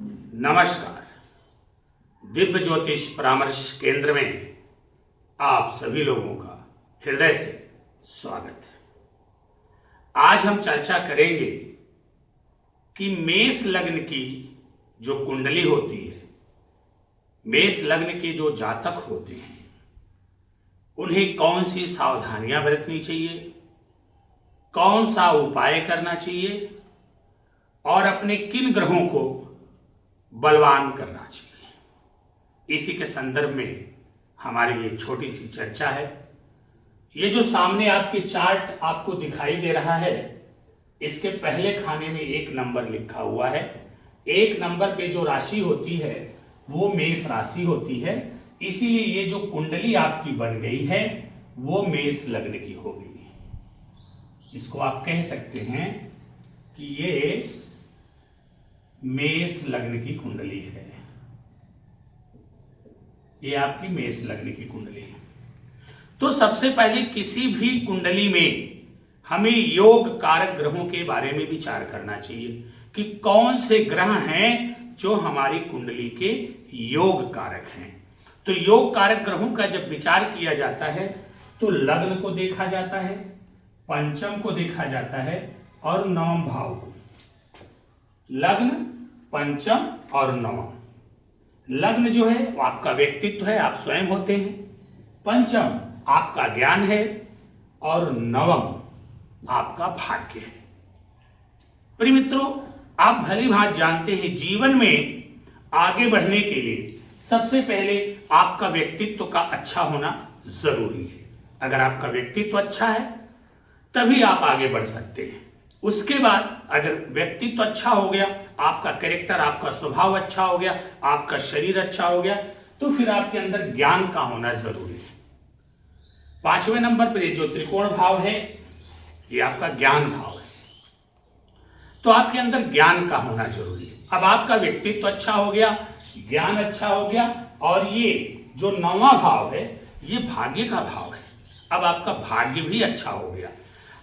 नमस्कार। दिव्य ज्योतिष परामर्श केंद्र में आप सभी लोगों का हृदय से स्वागत है। आज हम चर्चा करेंगे कि मेष लग्न की जो कुंडली होती है, मेष लग्न के जो जातक होते हैं, उन्हें कौन सी सावधानियां बरतनी चाहिए, कौन सा उपाय करना चाहिए और अपने किन ग्रहों को बलवान करना चाहिए, इसी के संदर्भ में हमारी ये छोटी सी चर्चा है। ये जो सामने आपके चार्ट आपको दिखाई दे रहा है, इसके पहले खाने में 1 नंबर लिखा हुआ है। 1 नंबर पे जो राशि होती है वो मेष राशि होती है, इसीलिए ये जो कुंडली आपकी बन गई है वो मेष लग्न की हो गई। इसको आप कह सकते हैं कि ये मेष लग्न की कुंडली है। ये आपकी मेष लग्न की कुंडली है। तो सबसे पहले किसी भी कुंडली में हमें योग कारक ग्रहों के बारे में विचार करना चाहिए कि कौन से ग्रह हैं जो हमारी कुंडली के योग कारक हैं। तो योग कारक ग्रहों का जब विचार किया जाता है तो लग्न को देखा जाता है, पंचम को देखा जाता है और नवम भाव को। लग्न, पंचम और नवम। लग्न जो है वो आपका व्यक्तित्व है, आप स्वयं होते हैं। पंचम आपका ज्ञान है और नवम आपका भाग्य है। प्रिय मित्रों, आप भली भांति जानते हैं जीवन में आगे बढ़ने के लिए सबसे पहले आपका व्यक्तित्व का अच्छा होना जरूरी है। अगर आपका व्यक्तित्व अच्छा है तभी आप आगे बढ़ सकते हैं। उसके बाद अगर व्यक्तित्व अच्छा हो गया, आपका कैरेक्टर, आपका स्वभाव अच्छा हो गया, आपका शरीर अच्छा हो गया, तो फिर आपके अंदर ज्ञान का होना जरूरी है। 5वें नंबर पर जो त्रिकोण भाव है ये आपका ज्ञान भाव है, तो आपके अंदर ज्ञान का होना जरूरी है। अब आपका व्यक्तित्व अच्छा हो गया, ज्ञान अच्छा हो गया और ये जो 9वां भाव है ये भाग्य का भाव है। अब आपका भाग्य भी अच्छा हो गया।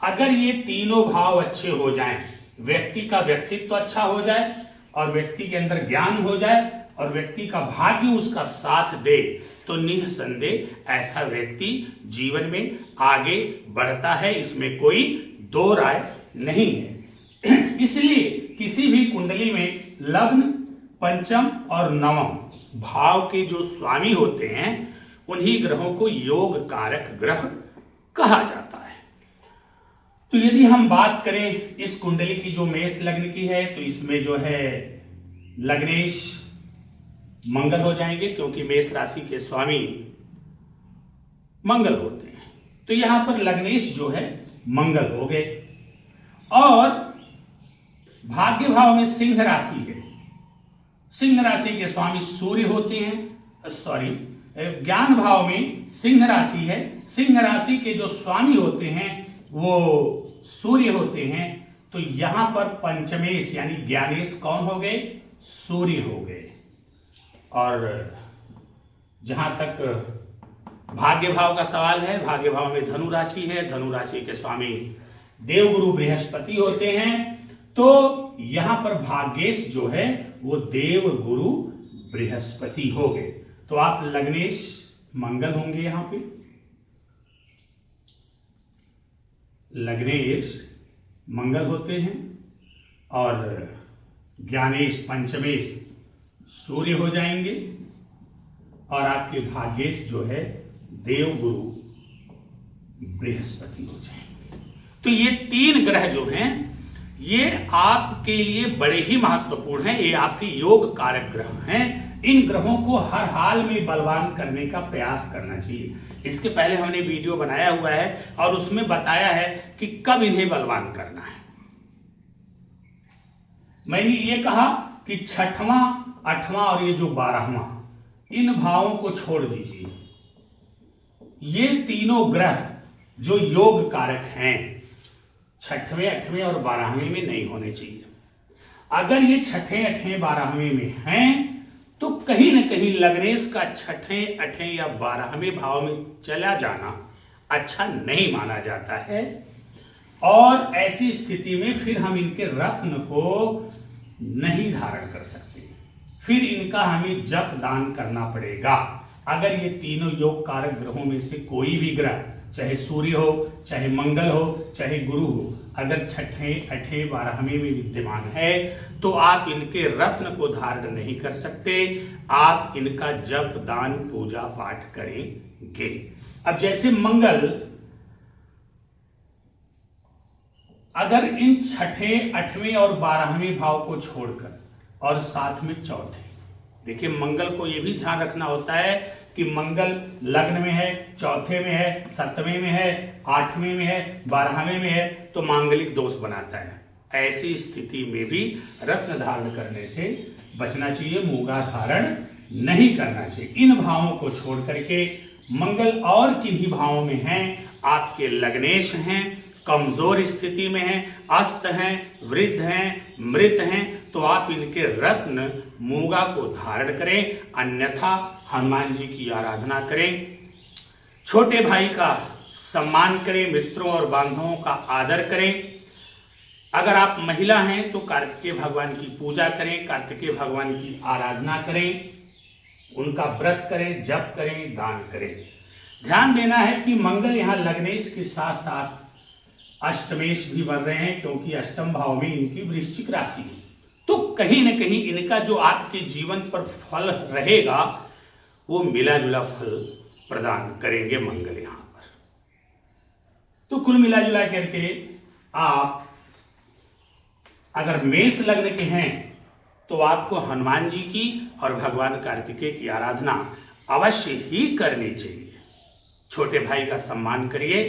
अगर ये तीनों भाव अच्छे हो जाएं, व्यक्ति का व्यक्तित्व अच्छा हो जाए और व्यक्ति के अंदर ज्ञान हो जाए और व्यक्ति का भाग्य उसका साथ दे, तो निसंदेह ऐसा व्यक्ति जीवन में आगे बढ़ता है, इसमें कोई दो राय नहीं है। इसलिए किसी भी कुंडली में लग्न, पंचम और नवम भाव के जो स्वामी होते हैं उन्हीं ग्रहों को योग कारक ग्रह कहा जाता है। तो यदि हम बात करें इस कुंडली की जो मेष लग्न की है, तो इसमें जो है लग्नेश मंगल हो जाएंगे, क्योंकि मेष राशि के स्वामी मंगल होते हैं। तो यहां पर लग्नेश जो है मंगल हो गए। और भाग्य भाव में सिंह राशि है, सिंह राशि के स्वामी सूर्य होते हैं। ज्ञान भाव में सिंह राशि है, सिंह राशि के जो स्वामी होते हैं वो सूर्य होते हैं। तो यहां पर पंचमेश यानी ज्ञानेश कौन हो गए? सूर्य हो गए। और जहां तक भाग्य भाव का सवाल है, भाग्य भाव में धनु राशि है, धनु राशि के स्वामी देवगुरु बृहस्पति होते हैं। तो यहां पर भाग्येश जो है वो देवगुरु बृहस्पति हो गए। तो आप लग्नेश मंगल होंगे, यहां पे लग्नेश मंगल होते हैं और ज्ञानेश पंचमेश सूर्य हो जाएंगे और आपके भाग्येश जो है देवगुरु बृहस्पति हो जाएंगे। तो ये 3 ग्रह जो हैं ये आपके लिए बड़े ही महत्वपूर्ण हैं, ये आपके योग कारक ग्रह हैं। इन ग्रहों को हर हाल में बलवान करने का प्रयास करना चाहिए। इसके पहले हमने वीडियो बनाया हुआ है और उसमें बताया है कि कब इन्हें बलवान करना है। मैंने ये कहा कि 6वां, 8वां और ये जो 12वां, इन भावों को छोड़ दीजिए। ये तीनों ग्रह जो योग कारक हैं 6वें, 8वें और 12वें में नहीं होने चाहिए। अगर ये 6ठे, 8ठे, 12वें में हैं तो कहीं ना कहीं लग्नेश का 6ठे, 8ठे या 12वें भाव में चला जाना अच्छा नहीं माना जाता है। और ऐसी स्थिति में फिर हम इनके रत्न को नहीं धारण कर सकते। फिर इनका हमें जप दान करना पड़ेगा। अगर ये तीनों योग कारक ग्रहों में से कोई भी ग्रह, चाहे सूर्य हो, चाहे मंगल हो, चाहे गुरु हो, अगर छठे, आठवें, 12वें में विद्यमान है तो आप इनके रत्न को धारण नहीं कर सकते। आप इनका जप दान पूजा पाठ करेंगे। अब जैसे मंगल, अगर इन छठे, 8वें और 12वें भाव को छोड़कर और साथ में चौथे, देखिए मंगल को यह भी ध्यान रखना होता है कि मंगल लग्न में है, चौथे में है, 7वें में है, 8वें में है, 12वें में है, तो मांगलिक दोष बनाता है। ऐसी स्थिति में भी रत्न धारण करने से बचना चाहिए, मूंगा धारण नहीं करना चाहिए। इन भावों को छोड़ करके मंगल और किन्हीं भावों में हैं, आपके लग्नेश हैं, कमजोर स्थिति में हैं, अस्त हैं, वृद्ध हैं, मृत हैं, तो आप इनके रत्न मूंगा को धारण करें, अन्यथा हनुमान जी की आराधना करें। छोटे भाई का सम्मान करें, मित्रों और बांधवों का आदर करें। अगर आप महिला हैं तो कार्तिकेय भगवान की पूजा करें, कार्तिकेय भगवान की आराधना करें, उनका व्रत करें, जप करें, दान करें। ध्यान देना है कि मंगल यहां लग्नेश के साथ साथ अष्टमेश भी बन रहे हैं, क्योंकि अष्टम भाव में इनकी वृश्चिक राशि है। तो कहीं न कहीं इनका जो आपके जीवन पर फल रहेगा वो मिला जुला फल प्रदान करेंगे मंगल यहां पर। तो कुल मिला जुला करके आप अगर मेष लग्न के हैं तो आपको हनुमान जी की और भगवान कार्तिकेय की आराधना अवश्य ही करनी चाहिए। छोटे भाई का सम्मान करिए,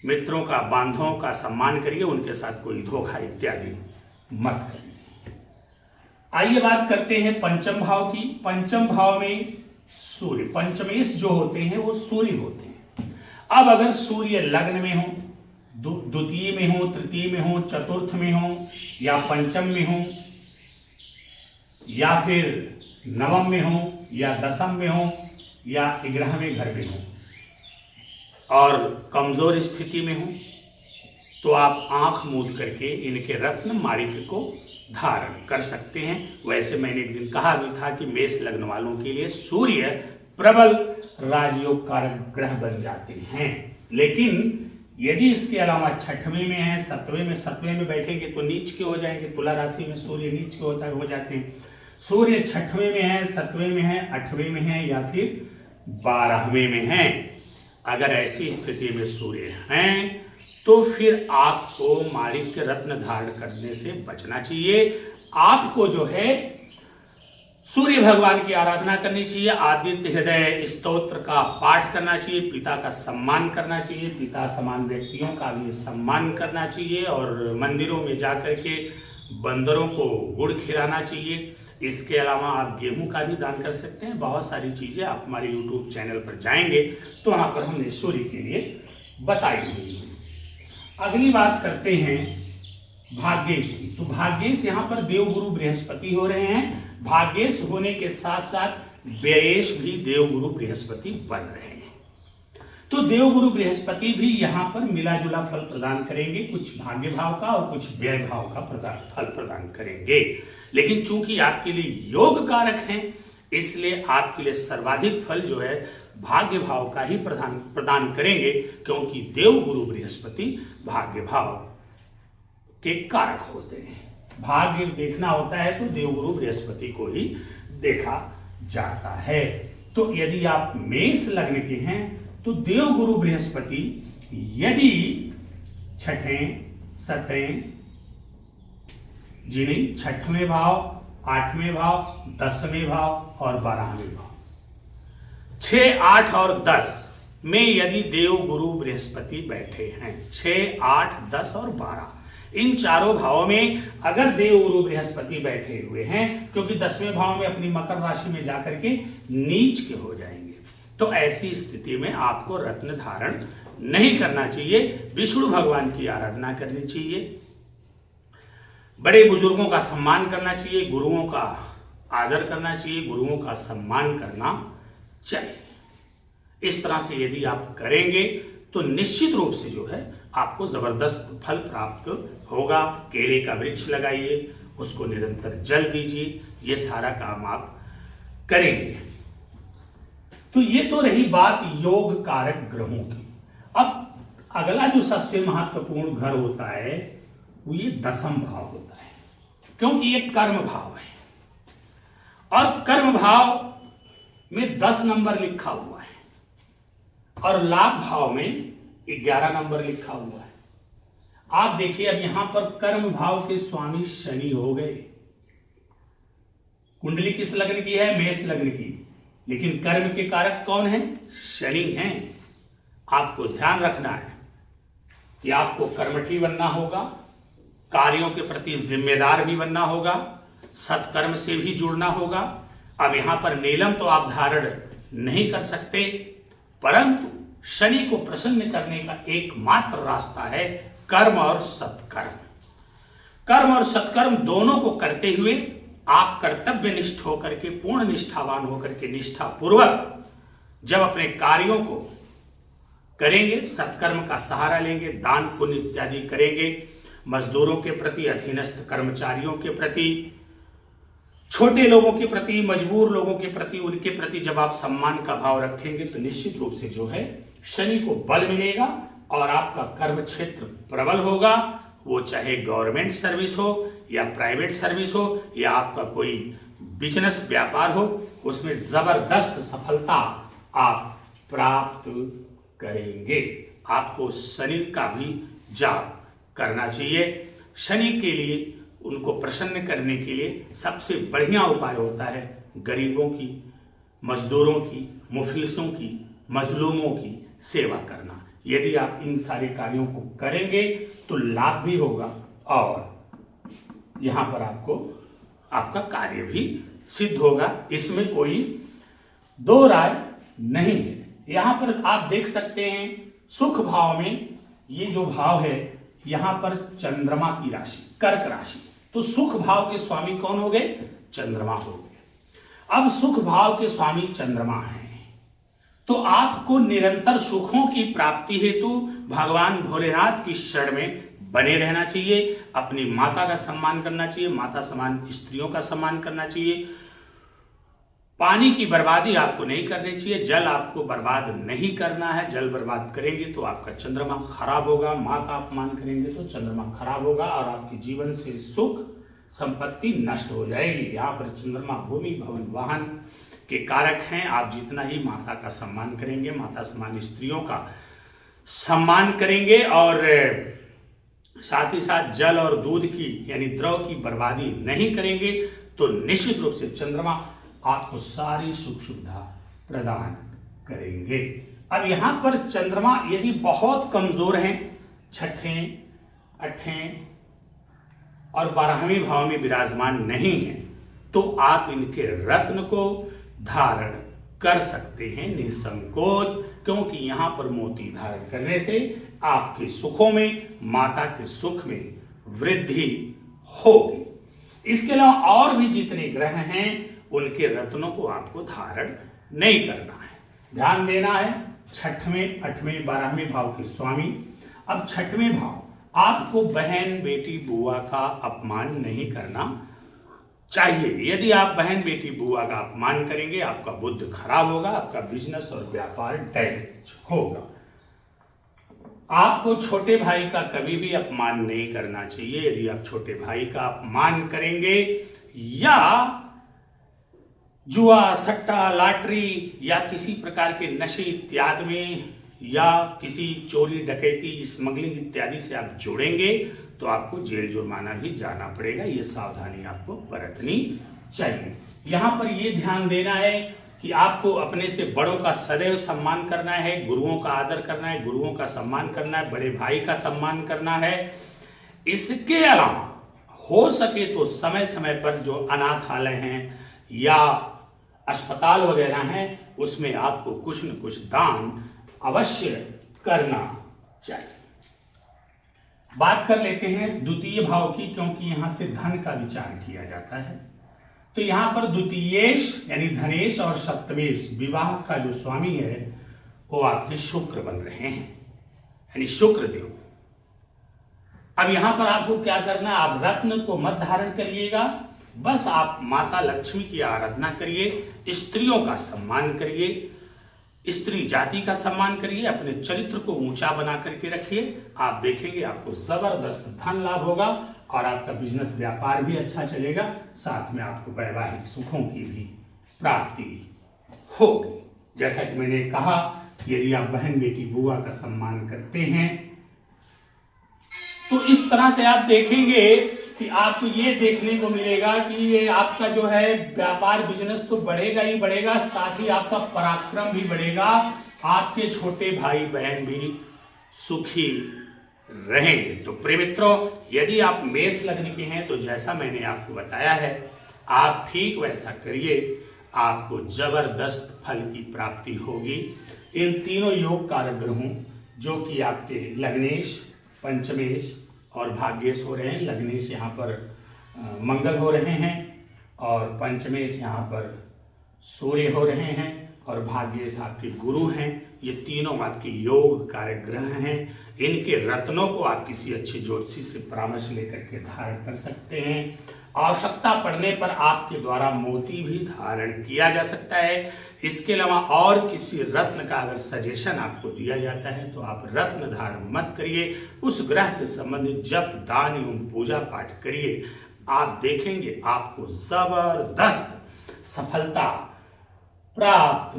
मित्रों का, बांधवों का सम्मान करिए, उनके साथ कोई धोखा इत्यादि मत करिए। आइए बात करते हैं पंचम भाव की। पंचम भाव में सूर्य, पंचमेश जो होते हैं वो सूर्य होते हैं। अब अगर सूर्य लग्न में हो, द्वितीय में हो, तृतीय में हो, चतुर्थ में हो, या पंचम में हो, या फिर नवम में हो, या दशम में हो, या 11वें घर में हो और कमजोर स्थिति में हो, तो आप आंख मूंद करके इनके रत्न माणिक्य को धारण कर सकते हैं। वैसे मैंने एक दिन कहा भी था कि मेष लग्न वालों के लिए सूर्य प्रबल राजयोग कारक ग्रह बन जाते हैं, लेकिन यदि इसके अलावा छठवें में है, 7वें में बैठेंगे तो नीच के हो जाएंगे। तुला राशि में सूर्य नीच के हो जाते हैं। सूर्य 6वें में है, 7वें में है, 8वें में है, या फिर 12वें में है। अगर ऐसी स्थिति में सूर्य हैं तो फिर आपको माणिक्य रत्न धारण करने से बचना चाहिए। आपको जो है सूर्य भगवान की आराधना करनी चाहिए, आदित्य हृदय स्तोत्र का पाठ करना चाहिए, पिता का सम्मान करना चाहिए, पिता समान व्यक्तियों का भी सम्मान करना चाहिए, और मंदिरों में जाकर के बंदरों को गुड़ खिलाना चाहिए। इसके अलावा आप गेहूं का भी दान कर सकते हैं। बहुत सारी चीजें आप हमारे YouTube चैनल पर जाएंगे तो वहां पर हमने सूर्य के लिए बताई हुई है। अगली बात करते हैं भाग्येश की। तो भाग्येश यहाँ पर देवगुरु बृहस्पति हो रहे हैं। भाग्येश होने के साथ साथ व्ययेश भी देवगुरु बृहस्पति बन रहे हैं। तो देवगुरु बृहस्पति भी यहाँ पर मिला जुला फल प्रदान करेंगे, कुछ भाग्य भाव का और कुछ व्यय भाव का फल प्रदान करेंगे। लेकिन चूंकि आपके लिए योग कारक हैं, इसलिए आपके लिए सर्वाधिक फल जो है भाग्य भाव का ही प्रदान करेंगे, क्योंकि देवगुरु बृहस्पति भाग्य भाव के कारक होते हैं। भाग्य देखना होता है तो देवगुरु बृहस्पति को ही देखा जाता है। तो यदि आप मेष लग्न के हैं तो देवगुरु बृहस्पति यदि 6वें, 7वें, जिन्हें 6वें भाव, 8वें भाव, 10वें भाव और 12वें भाव, 6, 8 और 10 में यदि देवगुरु बृहस्पति बैठे हैं, 6, 8, 10 और 12, इन चारों भावों में अगर देवगुरु बृहस्पति बैठे हुए हैं, क्योंकि 10वें भाव में अपनी मकर राशि में जाकर के नीच के हो जाएंगे, तो ऐसी स्थिति में आपको रत्न धारण नहीं करना चाहिए। विष्णु भगवान की आराधना करनी चाहिए, बड़े बुजुर्गों का सम्मान करना चाहिए, गुरुओं का आदर करना चाहिए, गुरुओं का सम्मान करना चाहिए। इस तरह से यदि आप करेंगे तो निश्चित रूप से जो है आपको जबरदस्त फल प्राप्त होगा। केले का वृक्ष लगाइए, उसको निरंतर जल दीजिए, ये सारा काम आप करेंगे। तो ये तो रही बात योग कारक ग्रहों की। अब अगला जो सबसे महत्वपूर्ण घर होता है वो ये दशम भाव होता है, क्योंकि ये कर्म भाव है और कर्म भाव में 10 नंबर लिखा हुआ है और लाभ भाव में 11 नंबर लिखा हुआ है। आप देखिए, अब यहां पर कर्म भाव के स्वामी शनि हो गए। कुंडली किस लग्न की है? मेष लग्न की, लेकिन कर्म के कारक कौन है? शनि हैं। आपको ध्यान रखना है कि आपको कर्मठी बनना होगा, कार्यों के प्रति जिम्मेदार भी बनना होगा, सत्कर्म से भी जुड़ना होगा। अब यहां पर नीलम तो आप धारण नहीं कर सकते, परंतु शनि को प्रसन्न करने का एकमात्र रास्ता है कर्म और सत्कर्म। कर्म और सत्कर्म दोनों को करते हुए आप कर्तव्य निष्ठ होकर के, पूर्ण निष्ठावान होकर के, निष्ठा पूर्वक जब अपने कार्यों को करेंगे, सत्कर्म का सहारा लेंगे, दान पुण्य इत्यादि करेंगे, मजदूरों के प्रति, अधीनस्थ कर्मचारियों के प्रति, छोटे लोगों के प्रति, मजबूर लोगों के प्रति, उनके प्रति जब आप सम्मान का भाव रखेंगे तो निश्चित रूप से जो है शनि को बल मिलेगा और आपका कर्म क्षेत्र प्रबल होगा। वो चाहे गवर्नमेंट सर्विस हो या प्राइवेट सर्विस हो या आपका कोई बिजनेस व्यापार हो, उसमें जबरदस्त सफलता आप प्राप्त करेंगे। आपको शनि का भी जाप करना चाहिए। शनि के लिए, उनको प्रसन्न करने के लिए सबसे बढ़िया उपाय होता है गरीबों की, मजदूरों की, मुफलिसों की, मजलूमों की सेवा करना। यदि आप इन सारे कार्यों को करेंगे तो लाभ भी होगा और यहां पर आपको आपका कार्य भी सिद्ध होगा, इसमें कोई दो राय नहीं है। यहां पर आप देख सकते हैं सुख भाव में ये जो भाव है, यहां पर चंद्रमा की राशि कर्क राशि, तो सुख भाव के स्वामी कौन हो गए? चंद्रमा हो गए। अब सुख भाव के स्वामी चंद्रमा हैं तो आपको निरंतर सुखों की प्राप्ति हेतु भगवान भोलेनाथ की शरण में बने रहना चाहिए। अपनी माता का सम्मान करना चाहिए, माता समान स्त्रियों का सम्मान करना चाहिए। पानी की बर्बादी आपको नहीं करनी चाहिए, जल आपको बर्बाद नहीं करना है। जल बर्बाद करेंगे तो आपका चंद्रमा खराब होगा, मां का अपमान करेंगे तो चंद्रमा खराब होगा और आपके जीवन से सुख संपत्ति नष्ट हो जाएगी। यहाँ पर चंद्रमा भूमि भवन वाहन के कारक हैं। आप जितना ही माता का सम्मान करेंगे, माता समान स्त्रियों का सम्मान करेंगे और साथ ही साथ जल और दूध की यानी द्रव की बर्बादी नहीं करेंगे तो निश्चित रूप से चंद्रमा आपको सारी सुख सुविधा प्रदान करेंगे। अब यहां पर चंद्रमा यदि बहुत कमजोर हैं, छठें, आठवें और 12वें भाव में विराजमान नहीं है, तो आप इनके रत्न को धारण कर सकते हैं निसंकोच, क्योंकि यहां पर मोती धारण करने से आपके सुखों में, माता के सुख में वृद्धि होगी। इसके अलावा और भी जितने ग्रह हैं उनके रत्नों को आपको धारण नहीं करना है। ध्यान देना है 6वें, 8वें, 12वें भाव के स्वामी। अब 6वें भाव, आपको बहन, बेटी, बुआ का अपमान नहीं करना चाहिए। यदि आप बहन, बेटी, बुआ का अपमान करेंगे आपका बुद्ध खराब होगा, आपका बिजनेस और व्यापार डैमेज होगा। आपको छोटे भाई का कभी भी अपमान नहीं करना चाहिए। यदि आप छोटे भाई का अपमान करेंगे या जुआ, सट्टा, लॉटरी या किसी प्रकार के नशे इत्यादि में या किसी चोरी, डकैती, स्मगलिंग इत्यादि से आप जुड़ेंगे तो आपको जेल जुर्माना भी जाना पड़ेगा। ये सावधानी आपको बरतनी चाहिए। यहां पर ये ध्यान देना है कि आपको अपने से बड़ों का सदैव सम्मान करना है, गुरुओं का आदर करना है, गुरुओं का सम्मान करना है, बड़े भाई का सम्मान करना है। इसके अलावा हो सके तो समय समय पर जो अनाथालय हैं या अस्पताल वगैरह हैं उसमें आपको कुछ न कुछ दान अवश्य करना चाहिए। बात कर लेते हैं द्वितीय भाव की, क्योंकि यहां से धन का विचार किया जाता है। तो यहां पर द्वितीयेश यानी धनेश और सप्तमेश विवाह का जो स्वामी है वो आपके शुक्र बन रहे हैं, यानी शुक्र देव। अब यहां पर आपको क्या करना है, आप रत्न को मत धारण करिएगा, बस आप माता लक्ष्मी की आराधना करिए, स्त्रियों का सम्मान करिए, स्त्री जाति का सम्मान करिए, अपने चरित्र को ऊंचा बना करके रखिए। आप देखेंगे आपको जबरदस्त धन लाभ होगा और आपका बिजनेस व्यापार भी अच्छा चलेगा, साथ में आपको वैवाहिक सुखों की भी प्राप्ति होगी। जैसा कि मैंने कहा, यदि आप बहन बेटी बुआ का सम्मान करते हैं तो इस तरह से आप देखेंगे कि आपको ये देखने को मिलेगा कि ये आपका जो है व्यापार बिजनेस तो बढ़ेगा ही बढ़ेगा, साथ ही आपका पराक्रम भी बढ़ेगा, आपके छोटे भाई बहन भी सुखी रहेंगे। तो प्रिय मित्रों, यदि आप मेष लग्न के हैं तो जैसा मैंने आपको बताया है आप ठीक वैसा करिए, आपको जबरदस्त फल की प्राप्ति होगी। इन तीनों योग कारक ग्रहों जो कि आपके लग्नेश, पंचमेश और भाग्येश हो रहे हैं, लग्नेश यहाँ पर मंगल हो रहे हैं और पंचमेश यहाँ पर सूर्य हो रहे हैं और भाग्येश आपके गुरु हैं। ये तीनों आपके योग कारक ग्रह हैं। इनके रत्नों को आप किसी अच्छे ज्योतिषी से परामर्श लेकर के धारण कर सकते हैं। आवश्यकता पड़ने पर आपके द्वारा मोती भी धारण किया जा सकता है। इसके अलावा और किसी रत्न का अगर सजेशन आपको दिया जाता है तो आप रत्न धारण मत करिए, उस ग्रह से संबंधित जप दान एवं पूजा पाठ करिए। आप देखेंगे आपको जबरदस्त सफलता प्राप्त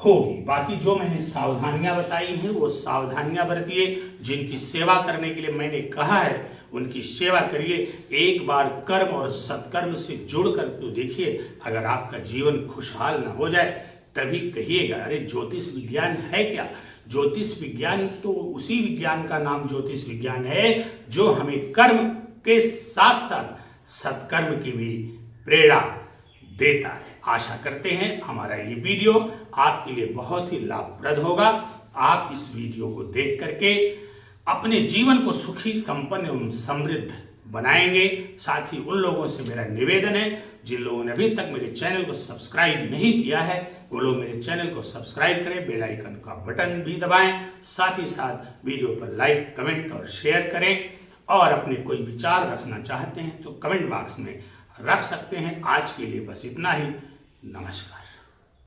होगी। बाकी जो मैंने सावधानियां बताई हैं वो सावधानियां बरतिए। जिनकी सेवा करने के लिए मैंने कहा है उनकी सेवा करिए। एक बार कर्म और सत्कर्म से जुड़ कर तो देखिए, अगर आपका जीवन खुशहाल न हो जाए तभी कहिएगा अरे ज्योतिष विज्ञान है क्या। ज्योतिष विज्ञान तो उसी विज्ञान का नाम ज्योतिष विज्ञान है जो हमें कर्म के साथ साथ सत्कर्म की भी प्रेरणा देता है। आशा करते हैं हमारा ये वीडियो आपके लिए बहुत ही लाभप्रद होगा। आप इस वीडियो को देख करके अपने जीवन को सुखी, संपन्न एवं समृद्ध बनाएंगे। साथ ही उन लोगों से मेरा निवेदन है जिन लोगों ने अभी तक मेरे चैनल को सब्सक्राइब नहीं किया है वो लोग मेरे चैनल को सब्सक्राइब करें, बेल आइकन का बटन भी दबाएं, साथ ही साथ वीडियो पर लाइक, कमेंट और शेयर करें। और अपने कोई विचार रखना चाहते हैं तो कमेंट बॉक्स में रख सकते हैं। आज के लिए बस इतना ही। नमस्कार।